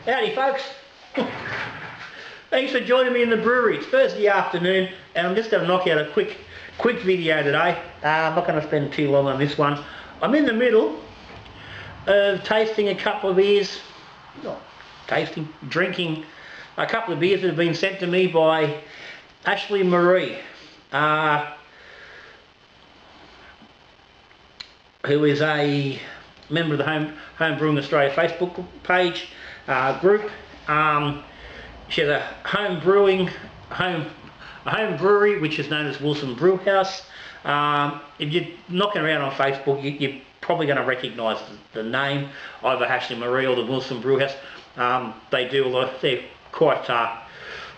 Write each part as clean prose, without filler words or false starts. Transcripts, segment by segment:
Howdy folks. Thanks for joining me in the brewery. It's Thursday afternoon and I'm just going to knock out a quick video today. I'm not going to spend too long on this one. I'm in the middle of tasting a couple of beers, drinking a couple of beers that have been sent to me by Ashleigh Maree, who is a member of the Home Brewing Australia Facebook page group. She has a home brewery which is known as Wilson Brew House. If you're knocking around on Facebook, you're probably going to recognise the name, either Ashleigh Maree or the Wilson Brew House. They do a lot. They're quite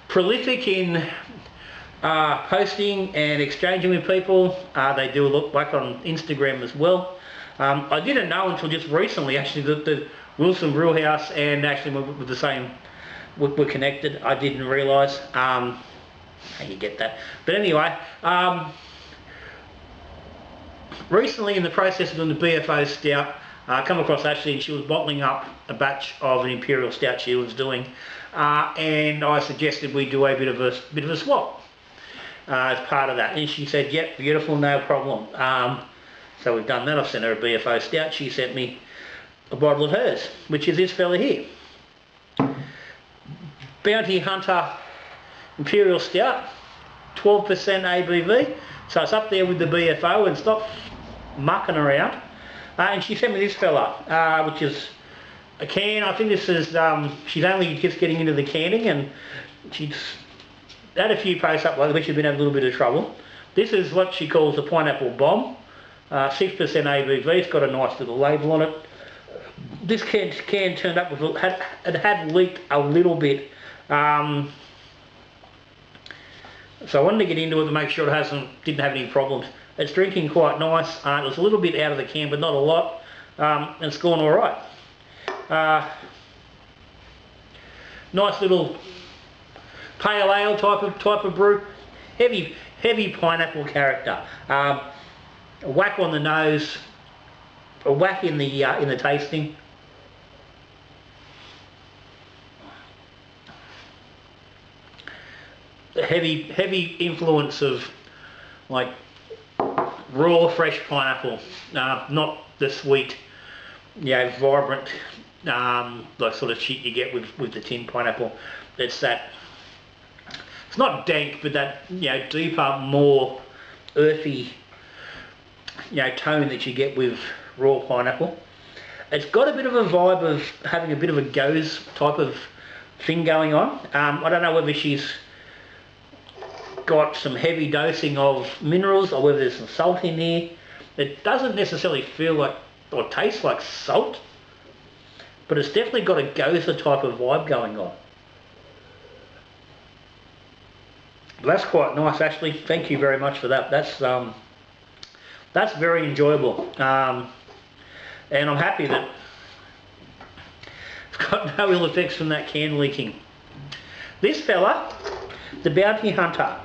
prolific in posting and exchanging with people. They do a lot back on Instagram as well. I didn't know until just recently actually that the Wilson Brew House and Ashleigh were the same, were connected. I didn't realise. How you get that? But anyway, recently in the process of doing the BFO Stout, I come across Ashleigh and she was bottling up a batch of an Imperial Stout she was doing, and I suggested we do a bit of a swap as part of that, and she said, "Yep, beautiful, no problem." So we've done that. I've sent her a BFO Stout. She sent me a bottle of hers, which is this fella here, Bounty Hunter Imperial Stout, 12% ABV, so it's up there with the BFO, and stop mucking around. And she sent me this fella, which is a can. I think this is, she's only just getting into the canning, and she's had a few posts up lately, but she's been having a little bit of trouble. This is what she calls the Pineapple Bomb, 6% ABV. It's got a nice little label on it. This can turned up with, it had leaked a little bit. So I wanted to get into it to make sure it didn't have any problems. It's drinking quite nice. It was a little bit out of the can, but not a lot. And it's gone all right. Nice little pale ale type of brew. Heavy pineapple character. A whack on the nose, a whack in the tasting. The heavy influence of like raw fresh pineapple, not the sweet, vibrant like sort of shit you get with the tin pineapple. It's that, it's not dank, but that deeper, more earthy tone that you get with raw pineapple. It's got a bit of a vibe of having a bit of a goes type of thing going on. I don't know whether she's got some heavy dosing of minerals or whether there's some salt in here. It doesn't necessarily feel like or taste like salt, but it's definitely got a goza type of vibe going on. But that's quite nice, Ashleigh. Thank you very much for that. That's very enjoyable, and I'm happy that it's got no ill effects from that can leaking. This fella, the Bounty Hunter,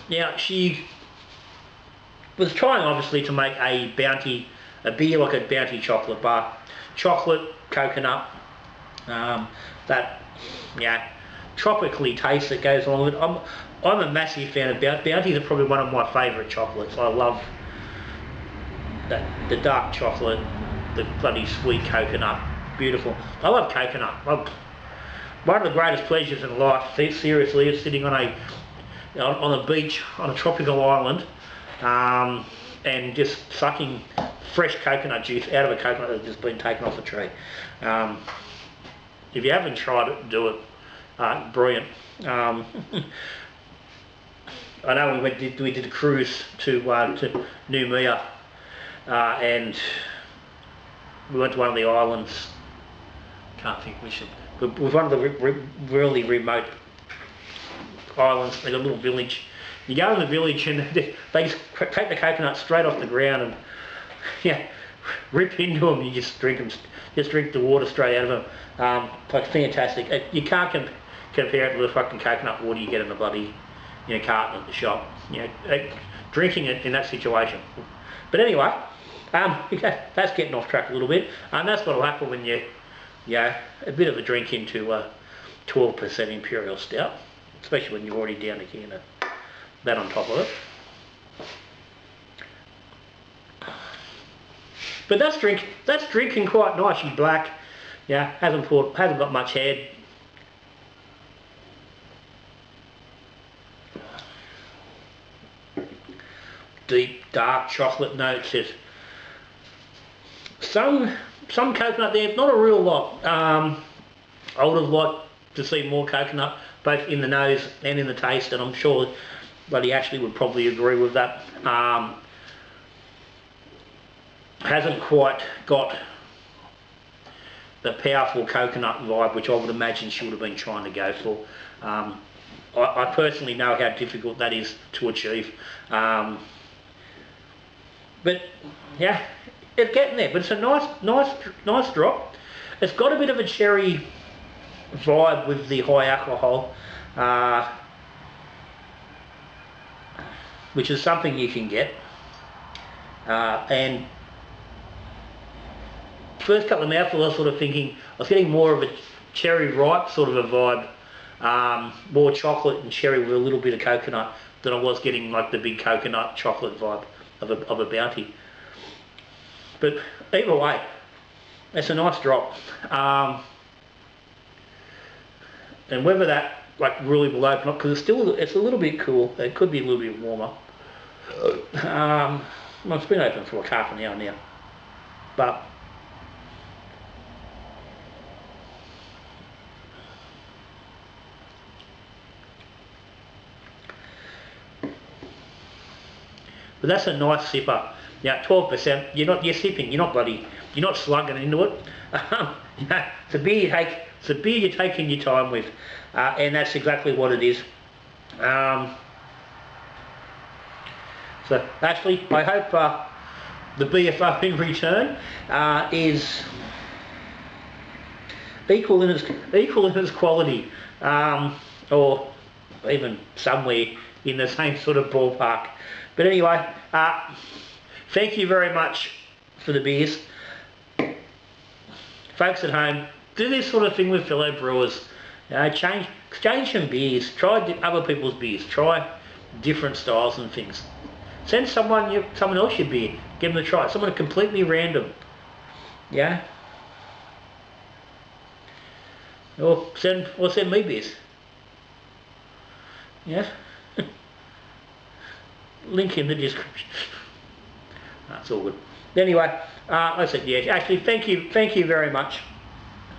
now she was trying obviously to make a beer like a Bounty chocolate bar, chocolate, coconut, that tropically taste that goes along with it. I'm a massive fan of Bounty. Bounties are probably one of my favourite chocolates. I love the dark chocolate, the bloody sweet coconut, beautiful. I love coconut. One of the greatest pleasures in life, seriously, is sitting on a beach on a tropical island, and just sucking fresh coconut juice out of a coconut that's just been taken off a tree. If you haven't tried it, do it. Brilliant. I know we did a cruise to Noumea, and we went to one of the islands. Can't think we should. It was one of the really remote islands, like a little village. You go in the village and they just take the coconuts straight off the ground and rip into them. You just drink them, just drink the water straight out of them. Like fantastic. You can't compare it to the fucking coconut water you get in the bloody carton at the shop. Drinking it in that situation. But anyway, that's getting off track a little bit, and that's what'll happen when yeah, a bit of a drink into a 12% Imperial Stout, especially when you're already down a can of that on top of it. But that's drinking quite nicely black. Yeah, hasn't got much head. Deep, dark chocolate notes. There's some coconut there, not a real lot. I would have liked to see more coconut, both in the nose and in the taste, and I'm sure Bloody Ashleigh would probably agree with that. Hasn't quite got the powerful coconut vibe which I would imagine she would have been trying to go for. I personally know how difficult that is to achieve. But yeah, it's getting there. But it's a nice drop. It's got a bit of a cherry vibe with the high alcohol, which is something you can get. And first couple of mouthfuls I was sort of thinking, I was getting more of a cherry ripe sort of a vibe, more chocolate and cherry with a little bit of coconut than I was getting like the big coconut chocolate vibe of a Bounty. But either way, it's a nice drop. And whether that like really will open up, because it's a little bit cool, it could be a little bit warmer. Well, it's been open for like half an hour now, but that's a nice sipper. Yeah, 12%. You're sipping. You're not slugging into it. Yeah, it's a beer you're taking your time with, and that's exactly what it is. So Ashleigh, I hope the BFO in return is equal in its quality, or even somewhere in the same sort of ballpark. But anyway, thank you very much for the beers. Folks at home, do this sort of thing with fellow brewers. Exchange some beers, try other people's beers, try different styles and things. Send someone else your beer, give them a try, someone completely random. Yeah? Or send me beers. Yeah? Link in the description. That's all good. Anyway, I said yeah. Actually, thank you very much,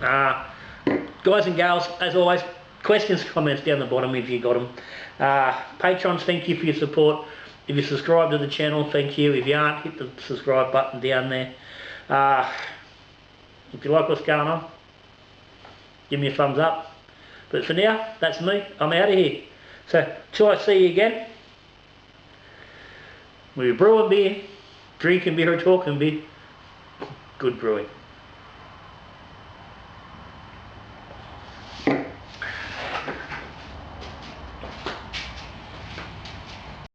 guys and gals. As always, questions, comments down the bottom if you got them. Patrons, thank you for your support. If you subscribe to the channel, thank you. If you aren't, hit the subscribe button down there. If you like what's going on, give me a thumbs up. But for now, that's me. I'm out of here. So till I see you again. We're brewing beer, drinking beer, or talking beer. Good brewing.